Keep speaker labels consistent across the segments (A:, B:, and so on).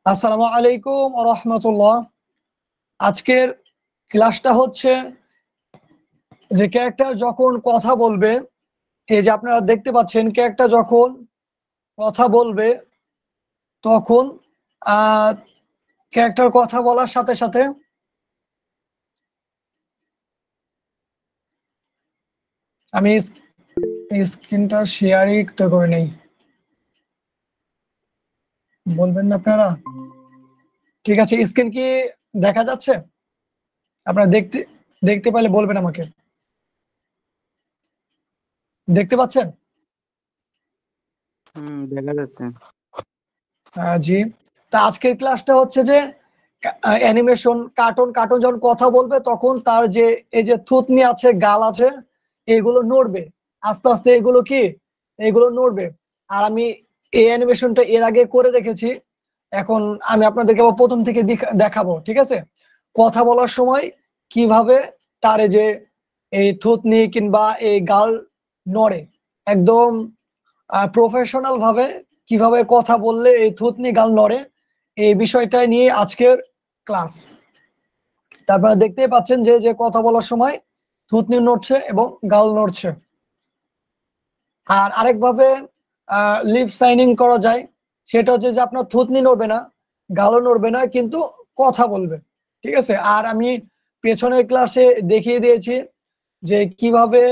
A: আসসালামু আলাইকুম ওয়া রাহমাতুল্লাহ। আজকের ক্লাসটা হচ্ছে যে ক্যারেক্টার যখন কথা বলবে, এই যে আপনারা দেখতে পাচ্ছেন ক্যারেক্টার যখন কথা বলবে তখন আহ ক্যারেক্টার কথা বলার সাথে সাথে আমি স্ক্রিনটা শেয়ারই তো করে নেই, বলবেন না আপনারা? ঠিক আছে, স্ক্রিন কি দেখা যাচ্ছে? আপনারা দেখতে দেখতে পাইলে বলবেন আমাকে। দেখতে পাচ্ছেন?
B: দেখা যাচ্ছে।
A: জি। তা আজকের ক্লাসটা হচ্ছে যে অ্যানিমেশন কার্টুন কার্টুন যখন কথা বলবে তখন তার যে এই যে থুতনি আছে, গাল আছে, এগুলো নড়বে। আস্তে আস্তে এগুলো নড়বে। আর আমি এই অ্যানিমেশনটা এর আগে করে রেখেছি। এখন আমি আপনাদেরকে আবার প্রথম থেকে দেখাবো। ঠিক আছে? কথা বলার সময় কিভাবে তার এই যে এই থুতনি কিংবা এই গাল নড়ে, একদম প্রফেশনাল ভাবে কিভাবে কথা বললে এই থুতনি গাল নড়ে, এই বিষয়টা নিয়ে আজকের ক্লাস। তারপরে দেখতেই পাচ্ছেন যে যে কথা বলার সময় থুতনি নড়ছে এবং গাল নড়ছে। আর আরেকভাবে লিপ সাইনিং করা যায়, সেটা হচ্ছে যে আপনার থুতনি নড়বে না, গালও নড়বে না, কিন্তু কথা বলবে। ঠিক আছে? আর আমি পেছনের ক্লাসে দেখিয়ে দিয়েছি যে কিভাবে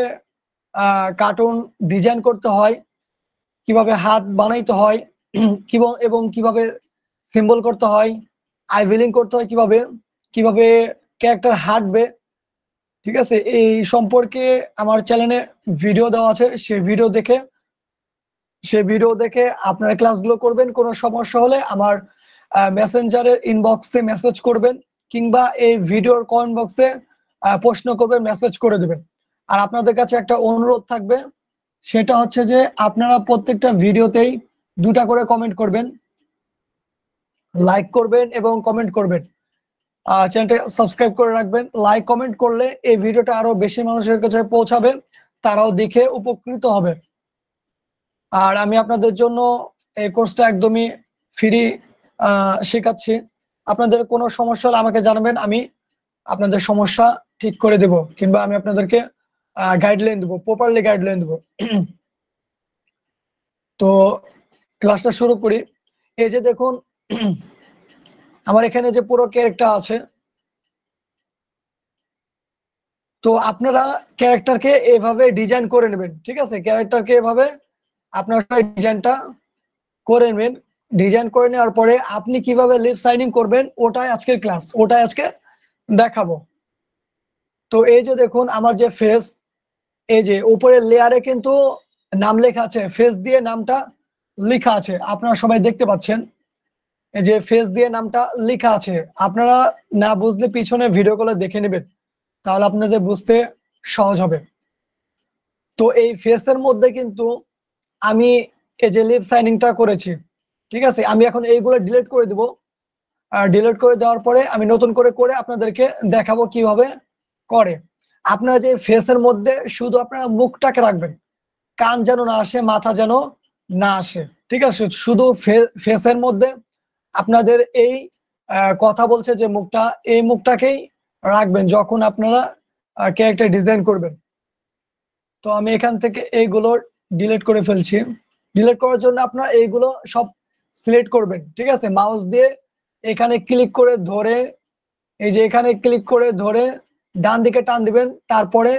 A: কার্টুন ডিজাইন করতে হয়, কিভাবে হাত বানাইতে হয়, এবং কিভাবে সিম্বল করতে হয়, আই বিলিং করতে হয়, কিভাবে কিভাবে ক্যারেক্টার হাঁটবে। ঠিক আছে? এই সম্পর্কে আমার চ্যানেলে ভিডিও দেওয়া আছে, সে ভিডিও দেখে আপনারা ক্লাসগুলো করবেন। কোনো সমস্যা হলে আমার মেসেঞ্জারের ইনবক্সে মেসেজ করবেন, কিংবা এই ভিডিওর কমেন্ট বক্সে প্রশ্ন করবেন, মেসেজ করে দেবেন। আর আপনাদের কাছে একটা অনুরোধ থাকবে, সেটা হচ্ছে যে আপনারা প্রত্যেকটা ভিডিওতেই 2টা করে কমেন্ট করবেন, লাইক করবেন এবং কমেন্ট করবেন। চ্যানেলটা সাবস্ক্রাইব করে রাখবেন। লাইক কমেন্ট করলে এই ভিডিওটা আরো বেশি মানুষের কাছে পৌঁছাবে, তারাও দেখে উপকৃত হবে। আর আমি আপনাদের জন্য এই কোর্সটা একদমই ফ্রি শেখাচ্ছি। আপনাদের কোনো সমস্যা হলে আমাকে জানাবেন, আমি আপনাদের সমস্যা ঠিক করে দেব, কিংবা আমি আপনাদেরকে গাইডলাইন দেবো, প্রপারলি গাইডলাইন দেবো। তো ক্লাসটা শুরু করি। এই যে দেখুন, আমার এখানে যে পুরো ক্যারেক্টার আছে, তো আপনারা ক্যারেক্টারকে এভাবে ডিজাইন করে নেবেন। ঠিক আছে? ক্যারেক্টারকে এভাবে আপনারা সবাই ডিজাইনটা করে নেবেন। ডিজাইন করে নেওয়ার পরে আপনি কিভাবে লিপ সাইনিং করবেন, ওটাই আজকের ক্লাস, ওটাই আজকে দেখাবো। তো এই যে দেখুন আমার যে ফেস, এই যে উপরের লেয়ারে কিন্তু নাম লেখা আছে, ফেস দিয়ে নামটা লেখা আছে, আপনারা সবাই দেখতে পাচ্ছেন। এই যে ফেস দিয়ে নামটা লেখা আছে, আপনারা না বুঝলে পিছনে ভিডিও কলে দেখে নেবেন, তাহলে আপনাদের বুঝতে সহজ হবে। তো এই ফেসের মধ্যে কিন্তু আমি এই যে লিপ সাইনিংটা করেছি। ঠিক আছে? আমি এখন এইগুলো ডিলিট করে দেবো। আর ডিলিট করে দেওয়ার পরে আমি নতুন করে করে আপনাদেরকে দেখাবো কিভাবে করে। আপনারা যে ফেসের মধ্যে শুধু আপনারা মুখটাকে রাখবেন, কান যেন না আসে, মাথা যেন না আসে। ঠিক আছে? শুধু ফেসের মধ্যে আপনাদের এই কথা বলছে যে মুখটা, এই মুখটাকেই রাখবেন যখন আপনারা ক্যারেক্টার ডিজাইন করবেন। তো আমি এখান থেকে এইগুলো ডিলিট করে ফেলছি। ডিলিট করার জন্য আপনারা এইগুলো সব সিলেক্ট করবেন। ঠিক আছে? মাউস দিয়ে এখানে ক্লিক করে ধরে, এই যে এখানে ক্লিক করে ধরে ডান দিকে টান দিবেন, তারপরে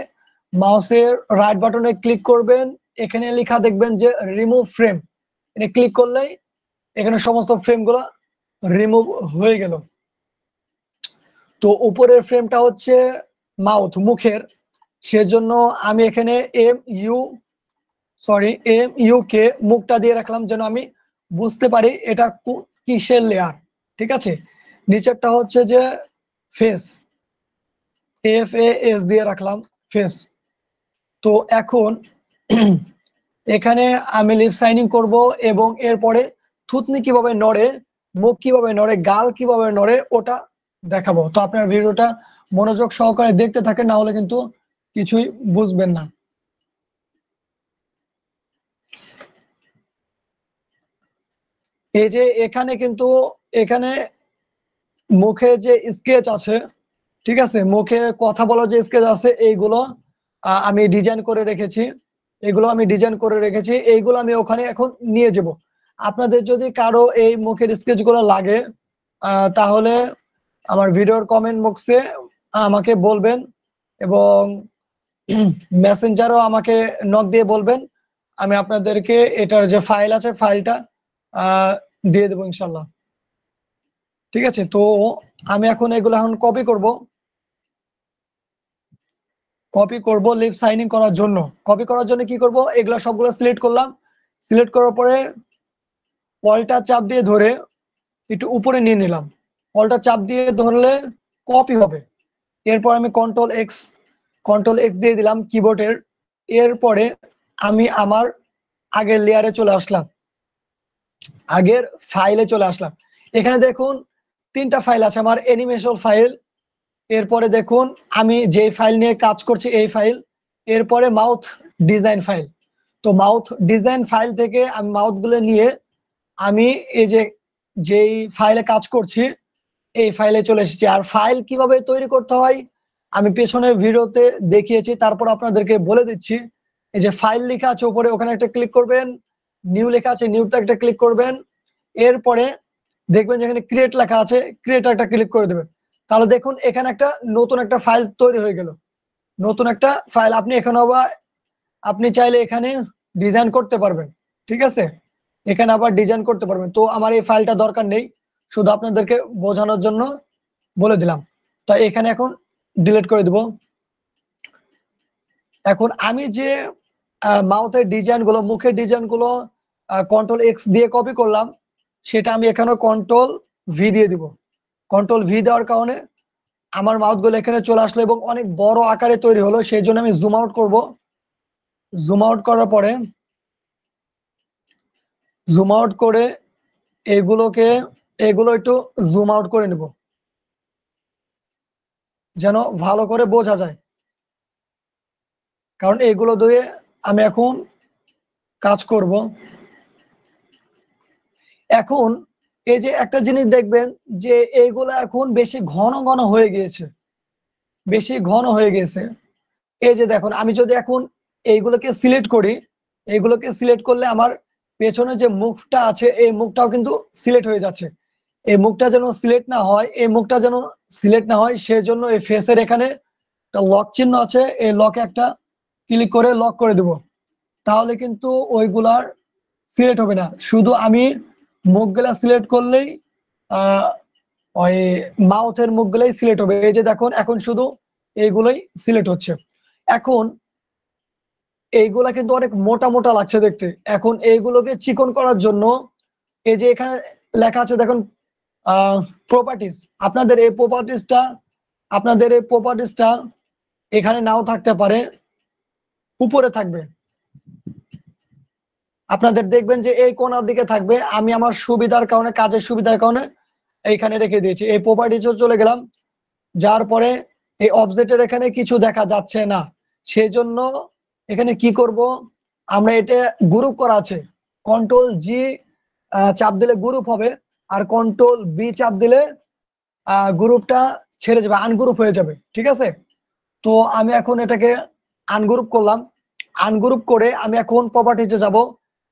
A: মাউসের রাইট বাটনে ক্লিক করবেন। এখানে লেখা দেখবেন যে রিমুভ ফ্রেম, এটা ক্লিক করলেই এখানে সমস্ত ফ্রেমগুলো রিমুভ হয়ে গেল। তো উপরের ফ্রেমটা হচ্ছে মাউথ, মুখের, সেজন্য আমি এখানে এম ইউ কে মুখটা দিয়ে রাখলাম, যেন আমি বুঝতে পারি এটা কিসের লেয়ার। ঠিক আছে? নিচেরটা হচ্ছে যে ফেস, FAS দিয়ে রাখলাম, ফেস। তো এখন এখানে আমি লিপ সাইনিং করব, এবং এরপরে থুতনি কিভাবে নড়ে, মুখ কিভাবে নড়ে, গাল কিভাবে নড়ে, ওটা দেখাবো। তো আপনার ভিডিওটা মনোযোগ সহকারে দেখতে থাকেন, না হলে কিন্তু কিছুই বুঝবেন না। এই যে এখানে কিন্তু এখানে মুখের যে স্কেচ আছে, ঠিক আছে, মুখের কথা বলার যে স্কেচ আছে, এইগুলো আমি ডিজাইন করে রেখেছি। এইগুলো আমি ওখানে এখন নিয়ে যাব। আপনাদের যদি কারো এই মুখের স্কেচ গুলো লাগে, তাহলে আমার ভিডিওর কমেন্ট বক্সে আমাকে বলবেন, এবং মেসেঞ্জারও আমাকে নক দিয়ে বলবেন। আমি আপনাদেরকে এটার যে ফাইল আছে, ফাইলটা দিয়ে দেবো ইনশাল্লাহ। ঠিক আছে, তো আমি এখন এগুলো কপি করব লিভ সাইনিং করার জন্য। কপি করার জন্য কি করব, এগুলো সবগুলো সিলেক্ট করলাম। সিলেক্ট করার পরে অল্টা চাপ দিয়ে ধরে একটু উপরে নিয়ে নিলাম। অল্টা চাপ দিয়ে ধরলে কপি হবে। এরপর আমি কন্ট্রোল এক্স দিয়ে দিলাম কিবোর্ডের। এরপরে আমি আমার আগের লেয়ারে চলে আসলাম, আগের ফাইলে চলে আসলাম। এখানে দেখুন 3টা ফাইল আছে আমার, অ্যানিমেশন ফাইল, এরপরে দেখুন আমি যে ফাইল নিয়ে কাজ করছি এই ফাইল, এরপরে মাউথ ডিজাইন ফাইল। তো মাউথ ডিজাইন ফাইল থেকে আমি মাউথ গুলো নিয়ে আমি এই যে যেই ফাইলে কাজ করছি এই ফাইলে চলে এসেছি। আর ফাইল কিভাবে তৈরি করতে হয় আমি পেছনের ভিডিওতে দেখিয়েছি, তারপর আপনাদেরকে বলে দিচ্ছি। এই যে ফাইল লেখা আছে উপরে, ওখানে একটা ক্লিক করবেন। নিউ লেখা আছে, নিউতে একটা ক্লিক করবেন। এরপরে দেখবেন যেখানে ক্রিয়েট লেখা আছে, ক্রিয়েট একটা ক্লিক করে দেবেন। তাহলে দেখুন এখানে একটা নতুন একটা ফাইল তৈরি হয়ে গেল। নতুন একটা ফাইল আপনি এখানে আবার আপনি চাইলে এখানে ডিজাইন করতে পারবেন। ঠিক আছে, এখানে আবার ডিজাইন করতে পারবেন। তো আমার এই ফাইলটা দরকার নেই, শুধু আপনাদেরকে বোঝানোর জন্য বলে দিলাম। তো এখানে এখন ডিলিট করে দিব। এখন আমি যে মাউথের ডিজাইন গুলো, মুখের ডিজাইন গুলো কন্ট্রোল এক্স দিয়ে কপি করলাম, সেটা আমি এখানে কন্ট্রোল ভি দিয়ে দিব। কন্ট্রোল ভি দেওয়ার কারণে আমার মাউথ গুলো এখানে চলে আসলো এবং অনেক বড় আকারে তৈরি হলো। সেই জন্য আমি জুম আউট করব। জুম আউট করার পরে জুম আউট করে এগুলো একটু জুম আউট করে নেব, যেন ভালো করে বোঝা যায়, কারণ এগুলো দিয়ে আমি এখন কাজ করব। এখন এই যে একটা জিনিস দেখবেন যে এইগুলো এখন বেশি ঘন ঘন হয়ে গিয়েছে, বেশি ঘন হয়ে গেছে। এই যে দেখুন আমি যদি এখন এইগুলোকে সিলেক্ট করি, এইগুলোকে সিলেক্ট করলে আমার পেছনে যে মুখটা আছে এই মুখটাও কিন্তু সিলেক্ট হয়ে যাচ্ছে। এই মুখটা যেন সিলেক্ট না হয়, সেজন্য এই ফেসের এখানে একটা লক চিহ্ন আছে, এই লকে একটা ক্লিক করে লক করে দেব। তাহলে কিন্তু ওইগুলার সিলেক্ট হবে না, শুধু আমি মুখগুলা সিলেক্ট করলেই আহ ওই মাউথের মুখগুলাই সিলেক্ট হবে। এই যে দেখুন এখন শুধু এইগুলোই সিলেক্ট হচ্ছে। এখন এইগুলা কিন্তু অনেক মোটা মোটা লাগছে দেখতে। এখন এইগুলোকে চিকন করার জন্য এই যে এখানে লেখা আছে দেখুন প্রপার্টিজ। আপনাদের এই প্রপার্টিজটা এখানে নাও থাকতে পারে, উপরে থাকবে। আপনাদের দেখবেন যে এই কোণার দিকে থাকবে। আমি আমার সুবিধার কারণে, কাজের সুবিধার কারণে এইখানে রেখে দিয়েছি। এই প্রপার্টিজে চলে গেলাম, যার পরে এই অবজেক্টের এখানে কিছু দেখা যাচ্ছে না, সেই জন্য এখানে কি করব, আমরা এটা গ্রুপ করা আছে, কন্ট্রোল জি চাপ দিলে গ্রুপ হবে, আর কন্ট্রোল বি চাপ দিলে গ্রুপটা ছেড়ে যাবে, আনগ্রুপ হয়ে যাবে। ঠিক আছে, তো আমি এখন এটাকে আনগ্রুপ করলাম। আনগ্রুপ করে আমি এখন প্রপার্টিজে যাব।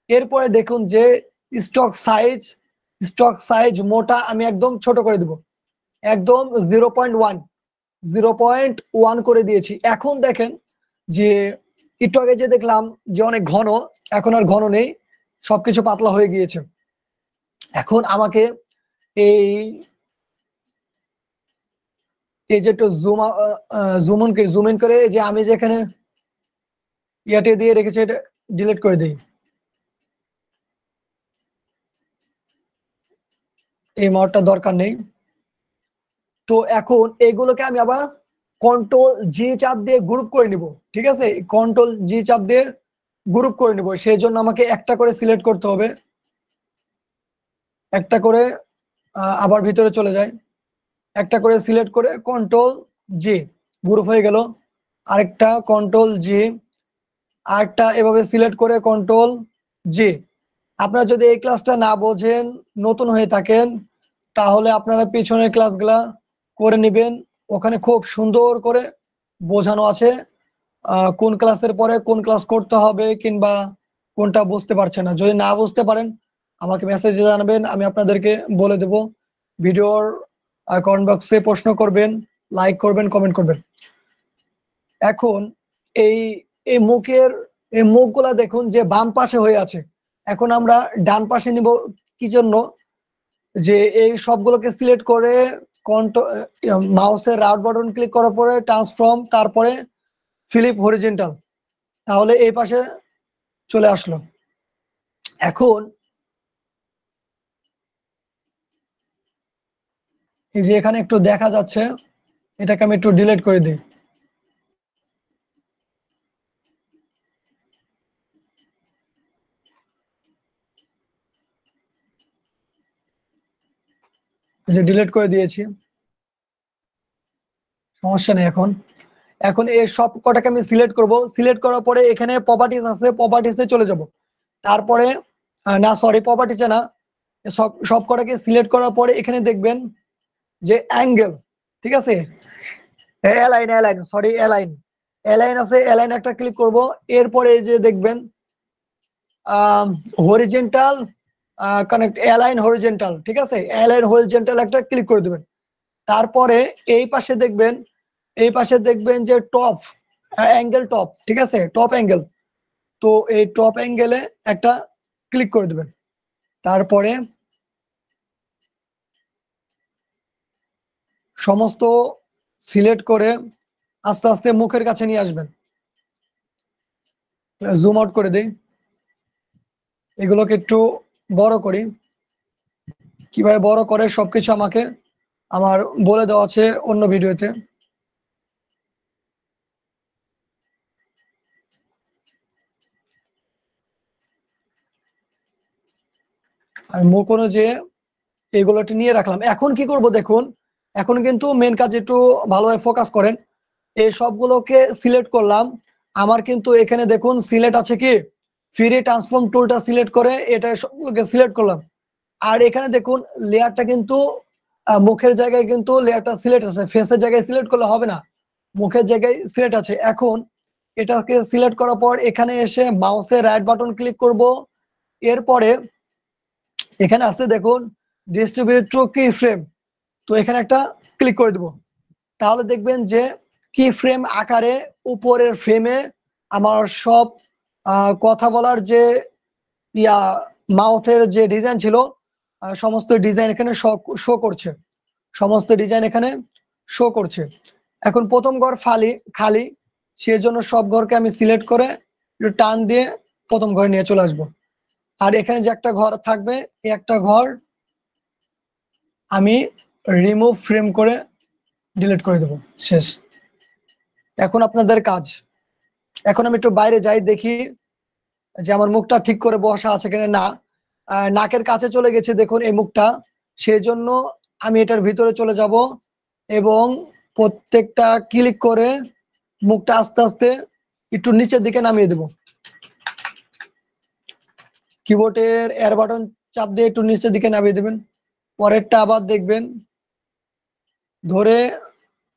A: এরপরে দেখুন যে স্টক সাইজ মোটা আমি একদম ছোট করে দিব, একদম 0.1 করে দিয়েছি। এখন দেখেন যে একটু আগে যে দেখলাম যে অনেক ঘন, এখন আর ঘন নেই, সবকিছু পাতলা হয়ে গিয়েছে। এখন আমাকে এই এই যে একটু জুম ইন করে যে আমি যে এখানে ইয়াতে দিয়ে রেখেছি এটা ডিলিট করে দিই। এই মাউটটা দরকার নেই। তো এখন এগুলোকে আমি আবার কন্ট্রোল জি চাপ দিয়ে গ্রুপ করে নিব। ঠিক আছে, কন্ট্রোল জি চাপ দিয়ে গ্রুপ করে নিব, সেই জন্য আমাকে একটা করে সিলেক্ট করতে হবে। একটা করে আবার ভিতরে চলে যায়, একটা করে সিলেক্ট করে কন্ট্রোল জি, গ্রুপ হয়ে গেল। আরেকটা কন্ট্রোল জি, আরেকটা এভাবে সিলেক্ট করে কন্ট্রোল জি। আপনারা যদি এই ক্লাসটা না বোঝেন, নতুন হয়ে থাকেন, তাহলে আপনারা পিছনের ক্লাসগুলা করে নেবেন। ওখানে খুব সুন্দর করে বোঝানো আছে কোন ক্লাসের পরে কোন ক্লাস করতে হবে কিংবা কোনটা বুঝতে পারছেন না। যদি না বুঝতে পারেন আমাকে মেসেজে জানাবেন, আমি আপনাদেরকে বলে দেব। ভিডিওর কমেন্ট বক্সে প্রশ্ন করবেন, লাইক করবেন, কমেন্ট করবেন। এখন এই এই মুখের এই মুখগুলা দেখুন যে বাম পাশে হয়ে আছে। এখন আমরা ডান পাশে নিব কি জন্য? যে এই সবগুলোকে সিলেক্ট করে মাউসের রাইট বাটন ক্লিক করার পরে ট্রান্সফর্ম, তারপরে ফ্লিপ হরিজন্টাল, তাহলে এই পাশে চলে আসলো। এখন এই যে এখানে একটু দেখা যাচ্ছে, এটাকে আমি একটু ডিলিট করে দিই। যে ডিলিট করে দিয়েছি, সমস্যা নেই। এখন এখন এই সব কটাকে আমি সিলেক্ট করব। সিলেক্ট করার পরে এখানে প্রপার্টিজ আছে, প্রপার্টিসে চলে যাব। তারপরে না সরি, প্রপার্টিসে না, সব কটাকে সিলেক্ট করার পরে এখানে দেখবেন যে অ্যাঙ্গেল, ঠিক আছে, align, align sorry align, align আছে, অ্যালাইন একটা ক্লিক করব। এরপরে এই যে দেখবেন হরিজেন্টাল কানেক্ট, অ্যালাইন হরিজেন্টাল, ঠিক আছে, অ্যালাইন হরিজেন্টাল একটা ক্লিক করে দেবেন। তারপরে এই পাশে দেখবেন, এই পাশে দেখবেন যে টপ অ্যাঙ্গেল, টপ, ঠিক আছে, টপ অ্যাঙ্গেল। তো এই টপ অ্যাঙ্গেলে একটা ক্লিক করে দেবেন। তারপরে সমস্ত সিলেক্ট করে আস্তে আস্তে মুখের কাছে নিয়ে আসবেন। জুম আউট করে দেই, এগুলোকে একটু বড় করি। কিভাবে বড় করে সবকিছু আমাকে আমার বলে দেওয়া আছে অন্য ভিডিওতে। আমি মুখ অনুযায়ী এগুলোটি নিয়ে রাখলাম। এখন কি করব দেখুন, এখন কিন্তু মেন কাজ একটু ভালোভাবে ফোকাস করেন। এই সবগুলোকে সিলেক্ট করলাম। আমার কিন্তু এখানে দেখুন সিলেক্ট আছে কি, ফ্রি ট্রান্সফর্ম টুলটা সিলেক্ট করে এটা সবগুলোকে সিলেক্ট করলাম। আর এখানে দেখুন লেয়ারটা কিন্তু মুখের জায়গায় কিন্তু লেয়ারটা সিলেক্ট আছে, ফেসের জায়গায় সিলেক্ট করলে হবে না, মুখের জায়গায় সিলেক্ট আছে। এখন এটাকে সিলেক্ট করার পর এখানে এসে মাউসের রাইট বাটন ক্লিক করব। এরপরে এখানে আসছে দেখুন ডিস্ট্রিবিউট টু কি ফ্রেম, তো এখানে একটা ক্লিক করে দেব। তাহলে দেখবেন যে কি ফ্রেম আকারে উপরের ফ্রেমে আমার সব কথা বলার যে ইয়া মাউথের যে ডিজাইন ছিল সমস্ত ডিজাইন এখানে শো করছে, সমস্ত ডিজাইন এখানে শো করছে। এখন প্রথম ঘর খালি, সেজন্য সব ঘরকে আমি সিলেক্ট করে একটু টান দিয়ে প্রথম ঘরে নিয়ে চলে আসবো। আর এখানে যে একটা ঘর থাকবে, এই একটা ঘর আমি রিমুভ ফ্রেম করে ডিলিট করে দেব, শেষ। এখন আপনাদের কাজ, এখন আমি একটু বাইরে যাই, দেখি যে আমার মুখটা ঠিক করে বসা আছে কিনা। না, নাকের কাছে চলে গেছে দেখুন এই মুখটা, সেই জন্য আমি এটার ভিতরে চলে যাব এবং প্রত্যেকটা ক্লিক করে মুখটা আস্তে আস্তে একটু নিচের দিকে নামিয়ে দেব। কিবোর্ডের এর বাটন চাপ দিয়ে একটু নিচের দিকে নামিয়ে দেবেন। পরেরটা আবার দেখবেন, ধরে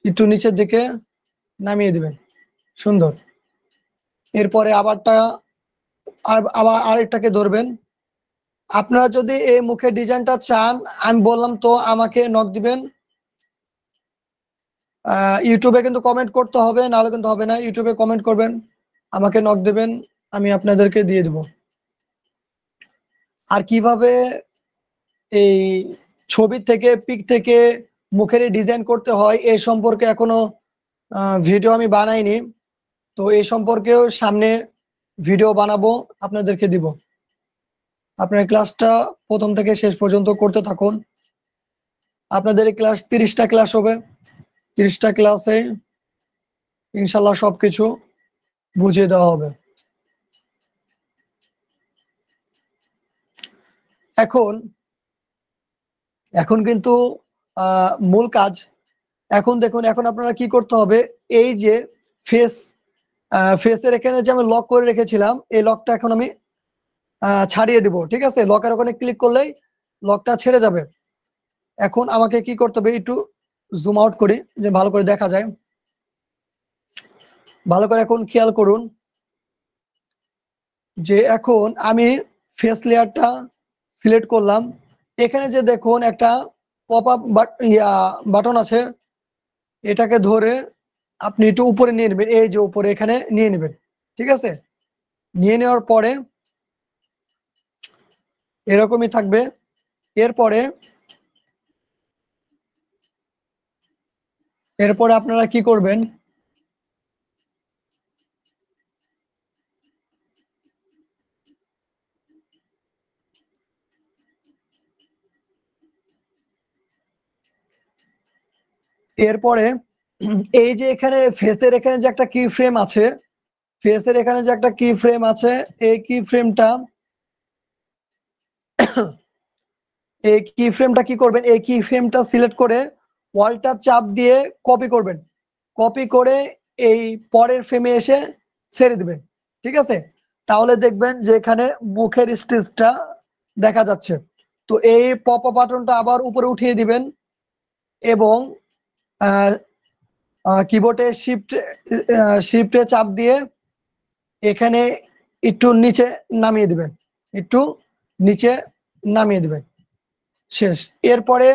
A: একটু নিচের দিকে নামিয়ে দেবেন, সুন্দর। এরপরে আবারটা আবার আরেকটাকে ধরবেন। আপনারা যদি এই মুখের ডিজাইনটা চান, আমি বললাম তো আমাকে নক দিবেন। ইউটিউবে কিন্তু কমেন্ট করতে হবে, নাহলে কিন্তু হবে না। ইউটিউবে কমেন্ট করবেন, আমাকে নক দেবেন, আমি আপনাদেরকে দিয়ে দেব। আর কিভাবে এই ছবি থেকে পিক থেকে মুখের ডিজাইন করতে হয় এই সম্পর্কে এখনো ভিডিও আমি বানাইনি, তো এই সম্পর্কেও সামনে ভিডিও বানাবো, আপনাদেরকে দিব। আপনার ক্লাসটা প্রথম থেকে শেষ পর্যন্ত করতে থাকুন। আপনাদের এই ক্লাস 30টা ক্লাস হবে, 30টা ক্লাসে ইনশাল্লাহ সবকিছু বুঝিয়ে দেওয়া হবে। এখন এখন কিন্তু মূল কাজ, এখন দেখুন, এখন আপনারা কি করতে হবে, এই যে ফেস ফেসের এখানে যে আমি লক করে রেখেছিলাম, এই লকটা এখন আমি ছাড়িয়ে দিব, ঠিক আছে। লকের ওখানে ক্লিক করলেই লকটা ছেড়ে যাবে। এখন আমাকে কি করতে হবে, একটু জুম আউট করি যে ভালো করে দেখা যায়। ভালো করে এখন খেয়াল করুন যে এখন আমি ফেস লেয়ারটা সিলেক্ট করলাম। এখানে যে দেখুন একটা পপ আপ বাটন আছে, এটাকে ধরে আপনি একটু উপরে নিয়ে নেবেন, এই যে উপরে এখানে নিয়ে নেবেন। ঠিক আছে, নিয়ে নেওয়ার পরে এরকমই থাকবে। এরপরে আপনারা কি করবেন, এরপরে এই যে এখানে ফেসের এখানে যে একটা কি ফ্রেম আছে, ফেসের এখানে যে একটা কি ফ্রেম আছে, এই কি ফ্রেমটা কি করবেন, এই কি ফ্রেমটা সিলেক্ট করে ওয়ালটা চাপ দিয়ে কপি করবেন। কপি করে এই পরের ফ্রেমে এসে ছেড়ে দিবেন। ঠিক আছে, তাহলে দেখবেন যে এখানে মুখের স্টিচটা দেখা যাচ্ছে। তো এই পপ আপ বাটনটা আবার উপরে উঠিয়ে দিবেন এবং কিবোর্ডে শিফটে চাপ দিয়ে এখানে একটু নিচে নামিয়ে দিবেন, একটু নিচে নামিয়ে দিবেন। শেষ। এরপরে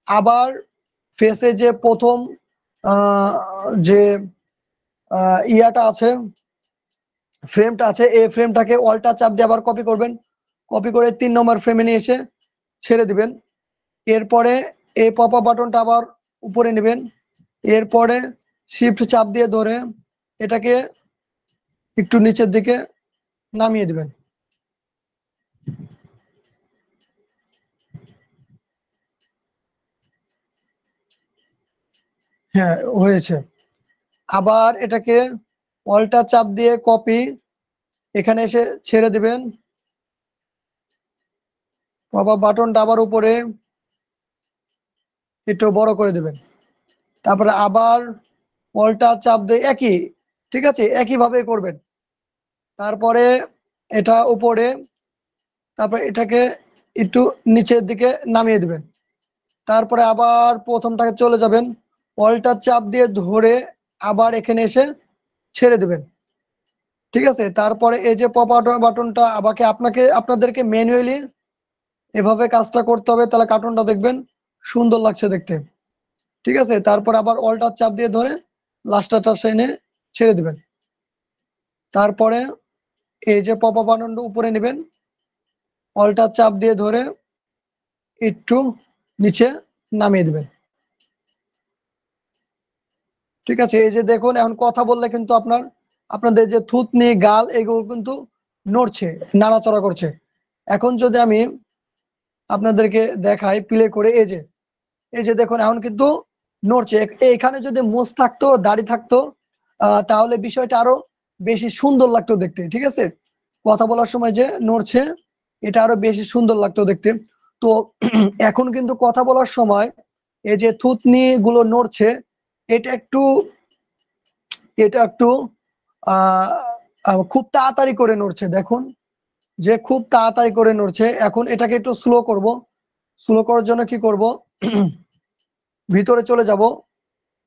A: আবার ফেসে যে প্রথম যে ইয়াটা আছে, ফ্রেমটা আছে, এই ফ্রেমটাকে অল্টা চাপ দিয়ে আবার কপি করবেন। কপি করে 3 নম্বর ফ্রেমে নিয়ে এসে ছেড়ে দিবেন। এরপরে এই পপ আপ বাটনটা আবার উপরে নেবেন। এরপরে শিফট চাপ দিয়ে ধরে এটাকে একটু নিচের দিকে নামিয়ে দিবেন। হ্যাঁ, হয়েছে। আবার এটাকে অল্টা চাপ দিয়ে কপি, এখানে এসে ছেড়ে দিবেন। পপ আপ বাটনটা আবার উপরে একটু বড় করে দিবেন। তারপরে আবার অল্টা চাপ দিয়ে একই, ঠিক আছে, একইভাবে করবেন। তারপরে এটা উপরে, তারপরে এটাকে একটু নিচের দিকে নামিয়ে দিবেন। তারপরে আবার প্রথমটাকে চলে যাবেন, অল্টা চাপ দিয়ে ধরে আবার এখানে এসে ছেড়ে দিবেন। ঠিক আছে, তারপরে এই যে পপ আউট বাটনটা আপনাদেরকে ম্যানুয়ালি এভাবে কাজটা করতে হবে, তাহলে কার্টুনটা দেখবেন সুন্দর লাগছে দেখতে। ঠিক আছে, তারপর আবার অল্টার চাপ দিয়ে ধরে লাস্টটা এনে ছেড়ে দিবেন। তারপরে এই যে পপ আপ বাটনটা উপরে নেবেন, অল্টার চাপ দিয়ে ধরে একটু নিচে নামিয়ে দিবেন। ঠিক আছে, এই যে দেখুন এখন কথা বললে কিন্তু আপনাদের যে থুতনি গাল এগুলো কিন্তু নড়ছে, নাড়াচড়া করছে। এখন যদি আমি আপনাদেরকে দেখাই প্লে করে, এই যে দেখুন এখন কিন্তু নড়ছে। এখানে যদি মোজ থাকতো, দাড়ি থাকতো, তাহলে বিষয়টা আরো বেশি সুন্দর লাগতো দেখতে। ঠিক আছে, কথা বলার সময় যে নড়ছে, এটা আরো বেশি সুন্দর লাগতো দেখতে। তো এখন কিন্তু কথা বলার সময় এই যে থুতনি গুলো নড়ছে, এটা একটু এটা একটু খুব তাড়াতাড়ি করে নড়ছে। দেখুন যে খুব তাড়াতাড়ি করে নড়ছে। এখন এটাকে একটু স্লো করব। স্লো করার জন্য কি করব, ভিতরে চলে যাব।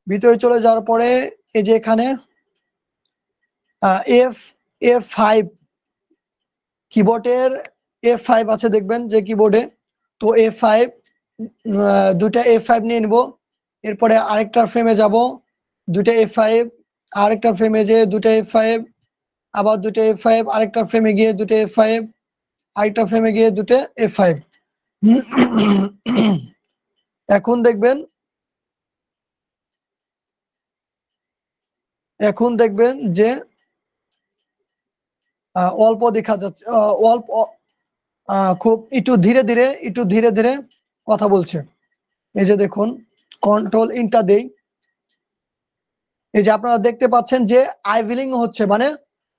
A: ভিতরে চলে যাওয়ার পরে এই যে এখানে এফ F5 কিবোর্ডের F5 আছে দেখবেন যে কিবোর্ডে। তো F5 দুইটা F5 নিয়ে নিব। এরপরে আরেকটা ফ্রেমে যাব, দুইটা F5, আরেকটা ফ্রেমে যে দুইটা F5, আবার দুইটা F5, আরেকটা ফ্রেমে গিয়ে দুইটা F5, আরেকটা ফ্রেমে গিয়ে দুইটা F5। এখন দেখবেন যে অল্প দেখা যাচ্ছে, অল্প খুব একটু ধীরে ধীরে কথা বলছে। এই যে দেখুন, কন্ট্রোল ইন্টার দেই, এই যে আপনারা দেখতে পাচ্ছেন যে আইভিলিং হচ্ছে, মানে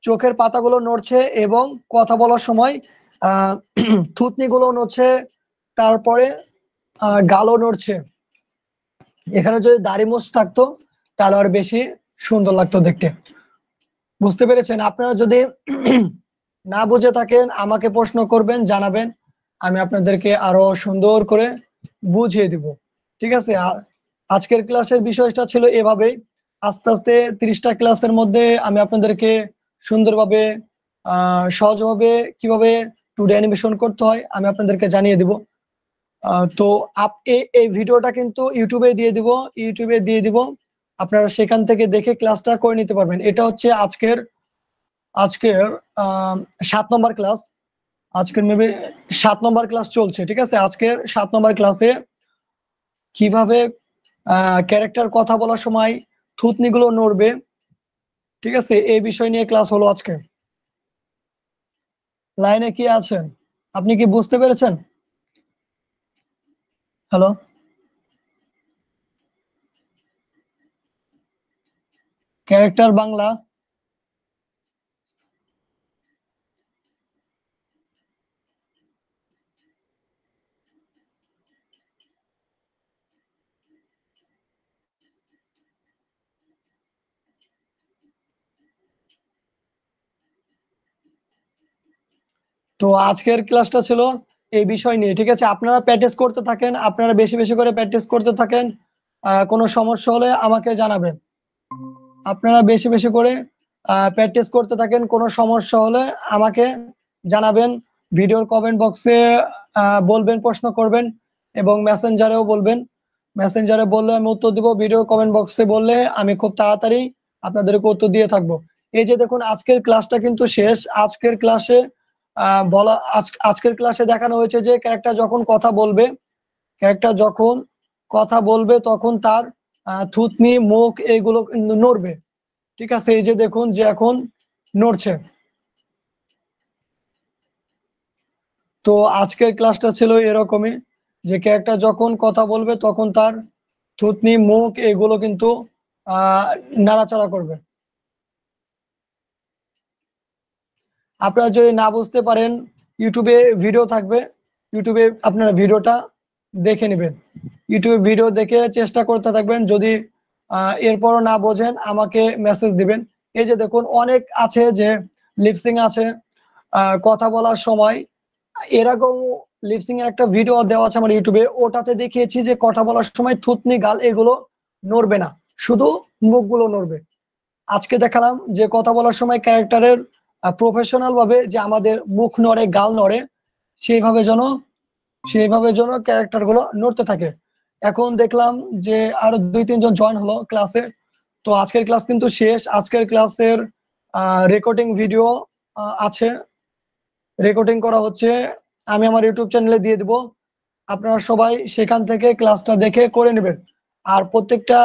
A: চোখের পাতাগুলো নড়ছে এবং কথা বলার সময় থুতনি গুলো নড়ছে, তারপরে গালও নড়ছে। এখানে যদি দাড়ি মোছ থাকতো তাহলে আর বেশি সুন্দর লাগতো দেখতে। বুঝতে পেরেছেন? আপনারা যদি না বুঝে থাকেন আমাকে প্রশ্ন করবেন, জানাবেন, আমি আপনাদেরকে আরো সুন্দর করে বুঝিয়ে দিব। ঠিক আছে, আজকের ক্লাসের বিষয়টা ছিল এভাবে, আস্তে আস্তে 30টা ক্লাসের মধ্যে আমি আপনাদেরকে সুন্দরভাবে সহজভাবে কিভাবে 2D অ্যানিমেশন করতে হয় আমি আপনাদেরকে জানিয়ে দিব। তো এই ভিডিওটা কিন্তু ইউটিউবে দিয়ে দিব, আপনারা সেখান থেকে দেখে ক্লাসটা করে নিতে পারবেন। এটা হচ্ছে আজকের আজকের 7 নম্বর ক্লাস। আজকের মেবি 7 নম্বর ক্লাস চলছে। ঠিক আছে, আজকের 7 নম্বর ক্লাসে কিভাবে ক্যারেক্টার কথা বলার সময় থুতনিগুলো নড়বে, ঠিক আছে, এই বিষয় নিয়ে ক্লাস হলো আজকে। লাইনে কি আছেন? আপনি কি বুঝতে পেরেছেন? হ্যালো? ক্যারেক্টার বাংলা। তো আজকের ক্লাসটা ছিল এই বিষয় নিয়ে। ঠিক আছে, আপনারা প্র্যাকটিস করতে থাকেন, আপনারা বেশি বেশি করে প্র্যাকটিস করতে থাকেন। কোনো সমস্যা হলে আমাকে জানাবেন। আপনারা বেশি বেশি করে প্র্যাকটিস করতে থাকেন, কোনো সমস্যা হলে আমাকে জানাবেন। ভিডিওর কমেন্ট বক্সে বলবেন, প্রশ্ন করবেন, এবং মেসেঞ্জারেও বলবেন। মেসেঞ্জারে বললে আমি উত্তর দিব, ভিডিওর কমেন্ট বক্সে বললে আমি খুব তাড়াতাড়ি আপনাদেরকে উত্তর দিয়ে থাকবো। এই যে দেখুন, আজকের ক্লাসটা কিন্তু শেষ। আজকের ক্লাসে আজকের ক্লাসে দেখানো হয়েছে যে ক্যারেক্টার যখন কথা বলবে তখন তার থুতনি, মুখ এগুলো কিন্তু নড়বে। ঠিক আছে, এই যে দেখুন যে এখন নড়ছে। তো আজকের ক্লাসটা ছিল এরকমই, যে ক্যারেক্টার যখন কথা বলবে তখন তার থুতনি, মুখ এগুলো কিন্তু আহ নাড়াচাড়া করবে। আপনারা যদি না বুঝতে পারেন, ইউটিউবে ভিডিও থাকবে, ইউটিউবে আপনারা ভিডিওটা দেখে নেবেন। ইউটিউবে ভিডিও দেখে চেষ্টা করতে থাকবেন। যদি এরপরও না বোঝেন আমাকে মেসেজ দিবেন। এই যে দেখুন, অনেক আছে যে লিপসিং আছে কথা বলার সময়। এর আগেও লিপসিং এর একটা ভিডিও দেওয়া আছে আমার ইউটিউবে, ওটাতে দেখিয়েছি যে কথা বলার সময় থুতনি, গাল এগুলো নড়বে না, শুধু মুখগুলো নড়বে। আজকে দেখালাম যে কথা বলার সময় ক্যারেক্টারের প্রফেশনাল ভাবে যে আমাদের মুখ নড়ে, গাল নড়ে, সেইভাবে যেন সেইভাবে যেন ক্যারেক্টার গুলো নড়তে থাকে। এখন দেখলাম যে আরো 2-3 জন জয়েন হলো ক্লাসে। তো আজকের ক্লাস কিন্তু শেষ। আজকের ক্লাসের রেকর্ডিং ভিডিও আছে, রেকর্ডিং করা হচ্ছে, আমি আমার ইউটিউব চ্যানেলে দিয়ে দিব। আপনারা সবাই সেখান থেকে ক্লাসটা দেখে করে নেবেন। আর প্রত্যেকটা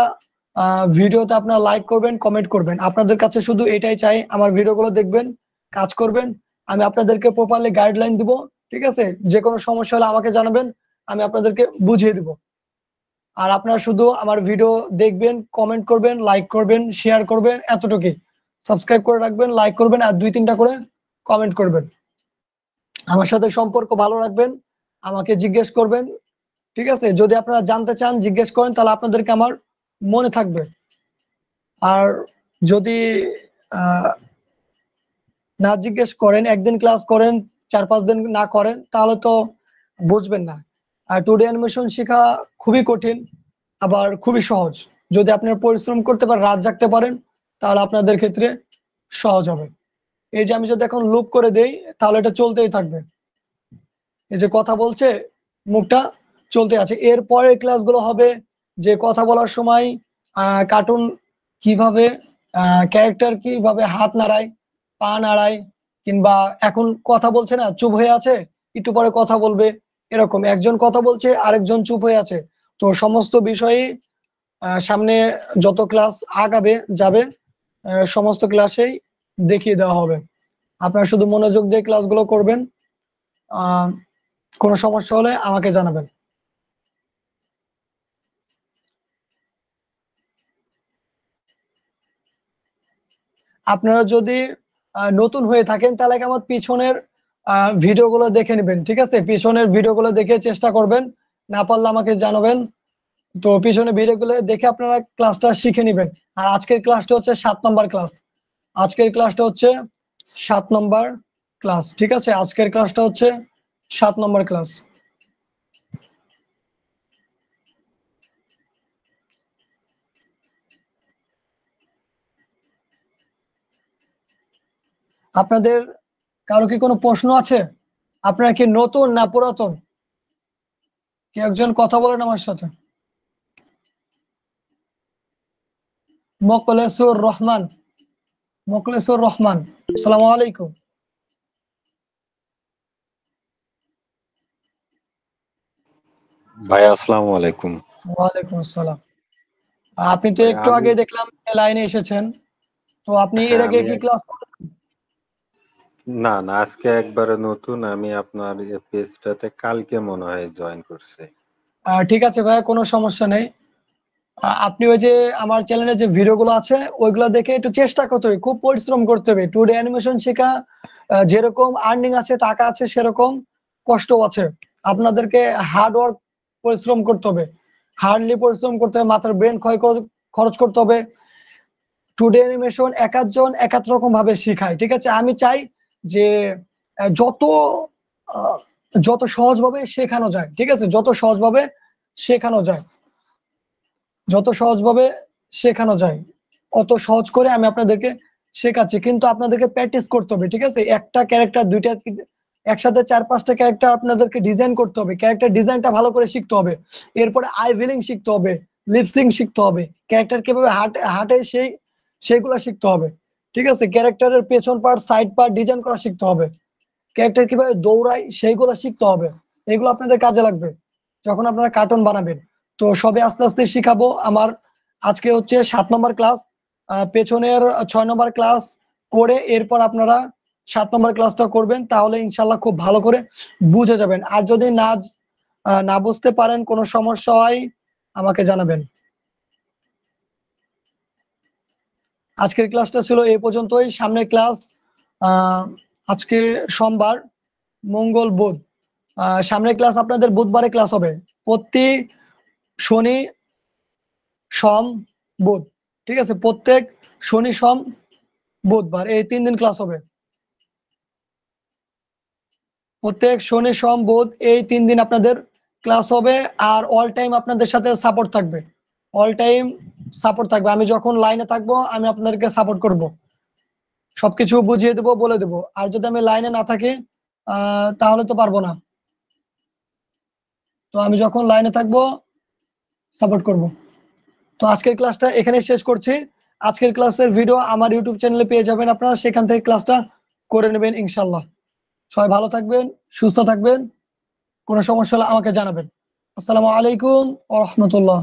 A: ভিডিওতে আপনারা লাইক করবেন, কমেন্ট করবেন। আপনাদের কাছে শুধু এটাই চাই, আমার ভিডিওগুলো দেখবেন, কাজ করবেন, আমি আপনাদেরকে প্রপারলি গাইডলাইন দিব। ঠিক আছে, যে কোনো সমস্যা হলে আমাকে জানাবেন, আমি আপনাদেরকে বুঝিয়ে দিব। আর আপনারা শুধু আমার ভিডিও দেখবেন, কমেন্ট করবেন, লাইক করবেন, শেয়ার করবেন, এতটুকুই। সাবস্ক্রাইব করে রাখবেন, লাইক করবেন, আর 2-3টা করে কমেন্ট করবেন। আমার সাথে সম্পর্ক ভালো রাখবেন, আমাকে জিজ্ঞেস করবেন। ঠিক আছে, যদি আপনারা জানতে চান জিজ্ঞেস করেন, তাহলে আপনাদেরকে আমার মনে থাকবে। আর যদি আহ, না জিজ্ঞেস করেন, একদিন ক্লাস করেন, 4-5 দিন না করেন, তাহলে তো বুঝবেন না। আর 2D অ্যানিমেশন শেখা খুবই কঠিন, আবার খুবই সহজ। যদি আপনারা পরিশ্রম করতে পারেন, রাত জাগতে পারেন, তাহলে আপনাদের ক্ষেত্রে সহজ হবে। এই যে আমি যদি এখন লুপ করে দেই, তাহলে এটা চলতেই থাকবে। এই যে কথা বলছে, মুখটা চলতে আছে। এর পরের ক্লাসগুলো হবে যে কথা বলার সময় কার্টুন কিভাবে, ক্যারেক্টার কিভাবে হাত নাড়ায়, পা নাড়ায়, কিংবা এখন কথা বলছে না, চুপ হয়ে আছে, একটু পরে কথা বলবে, এরকম একজন কথা বলছে আরেকজন চুপ হয়ে আছে। তো সমস্ত বিষয়ে সামনে যত ক্লাস আগাবে যাবে, সমস্ত ক্লাসেই দেখিয়ে দেওয়া হবে। আপনারা শুধু মনোযোগ দিয়ে ক্লাসগুলো করবেন। আহ কোনো সমস্যা হলে আমাকে জানাবেন। আপনারা যদি নতুন হয়ে থাকেন, তাহলে আমার পিছনের ভিডিওগুলো দেখে নেবেন। ঠিক আছে, পিছনের ভিডিওগুলো দেখে চেষ্টা করবেন, না পারলে আমাকে জানাবেন। তো পিছনের ভিডিওগুলো দেখে আপনারা ক্লাসটা শিখে নেবেন। আর আজকের ক্লাসটা হচ্ছে 7 নম্বর ক্লাস। আজকের ক্লাসটা হচ্ছে 7 নম্বর ক্লাস। ঠিক আছে, আজকের ক্লাসটা হচ্ছে 7 নম্বর ক্লাস। আপনাদের কারো কি কোনো প্রশ্ন আছে? আপনারা কি নতুন না পুরাতন? কি একজন কথা বলেন আমার সাথে। মোকলেসুর রহমান, মোকলেসুর রহমান, আসসালামু আলাইকুম।
B: ভাই আসসালামু আলাইকুম।
A: ওয়ালাইকুম আসসালাম। আপনি তো
B: ভাই
A: একটু
B: আমি
A: আগে দেখলাম লাইনে এসেছেন, তো আপনি এর
B: হ্যাঁ
A: আগে
B: আমি
A: কি ক্লাস করেন?
B: না না আজকে একবারে নতুন, আমি আপনার পেজটাতে কালকে মনে হয় জয়েন করছি।
A: ঠিক আছে ভাইয়া, কোনো সমস্যা নেই। আপনি ওই যে আমার চ্যানেলে যে ভিডিওগুলো আছে ওইগুলো দেখে একটু চেষ্টা করতে হবে, খুব পরিশ্রম করতে হবে। 2D অ্যানিমেশন শেখা যেরকম আর্নিং আছে, টাকা আছে, সেরকম কষ্ট আছে। আপনাদেরকে হার্ড ওয়ার্ক, পরিশ্রম করতে হবে, হার্ডলি পরিশ্রম করতে হবে, মাথার ব্রেন খরচ করতে হবে। 2D অ্যানিমেশন এক একজন এক এক রকম ভাবে শেখায়, ঠিক আছে। আমি চাই যে যত আহ, যত সহজভাবে শেখানো যায়, ঠিক আছে, যত সহজভাবে শেখানো যায়, যত সহজভাবে শেখানো যায় অত সহজ করে আমি আপনাদেরকে শেখাচ্ছি। কিন্তু আপনাদেরকে প্র্যাকটিস করতে হবে, ঠিক আছে। একটা ক্যারেক্টার, দুইটা, একসাথে 4-5টা ক্যারেক্টার আপনাদেরকে ডিজাইন করতে হবে, ক্যারেক্টার ডিজাইনটা ভালো করে শিখতে হবে। এরপরে আই ভিলিং শিখতে হবে, লিপসিং শিখতে হবে, ক্যারেক্টার কিভাবে হাঁটে হাঁটে সেইগুলো শিখতে হবে, ঠিক আছে। ক্যারেক্টারের পেছন পার্ট, সাইড পার্ট ডিজাইন করা শিখতে হবে, ক্যারেক্টার কিভাবে দৌড়ায় সেইগুলো শিখতে হবে। এগুলো আপনাদের কাজে লাগবে যখন আপনারা কার্টুন বানাবেন। তো সবে আস্তে আস্তে শিখাবো। আমার আজকে হচ্ছে 7 নম্বর ক্লাস, পেছনের 6 নম্বর ক্লাস করে এরপর আপনারা 7 নম্বর ক্লাসটা করবেন, তাহলে ইনশাল্লাহ খুব ভালো করে বুঝে যাবেন। আর যদি না বুঝতে পারেন, কোনো সমস্যা হয়, আমাকে জানাবেন। আজকের ক্লাসটা ছিল এই পর্যন্তই। সামনের ক্লাস আজকে সোমবার, মঙ্গল, বুধ, সামনের ক্লাস আপনাদের বুধবারে ক্লাস হবে। প্রতি শনি, সোম, বুধ, ঠিক আছে। প্রত্যেক শনি, সোম, বুধবার এই 3 দিন ক্লাস হবে। প্রত্যেক শনি, সোম, বুধ এই 3 দিন আপনাদের ক্লাস হবে। আর অল টাইম আপনাদের সাথে সাপোর্ট থাকবে, অল টাইম সাপোর্ট থাকবে। আমি যখন লাইনে থাকবো আমি আপনাদেরকে সাপোর্ট করব, সবকিছু বুঝিয়ে দেবো, বলে দেবো। আর যদি আমি লাইনে না থাকি তাহলে তো পারবো না। তো আমি যখন লাইনে থাকবো সাপোর্ট করব। তো আজকের ক্লাসটা এখানে শেষ করছি। আজকের ক্লাসের ভিডিও আমার ইউটিউব চ্যানেলে পেয়ে যাবেন, আপনারা সেখান থেকে ক্লাসটা করে নেবেন ইনশাল্লাহ। সবাই ভালো থাকবেন, সুস্থ থাকবেন, কোনো সমস্যা হলে আমাকে জানাবেন। আসসালামু আলাইকুম ওয়া রাহমাতুল্লাহ।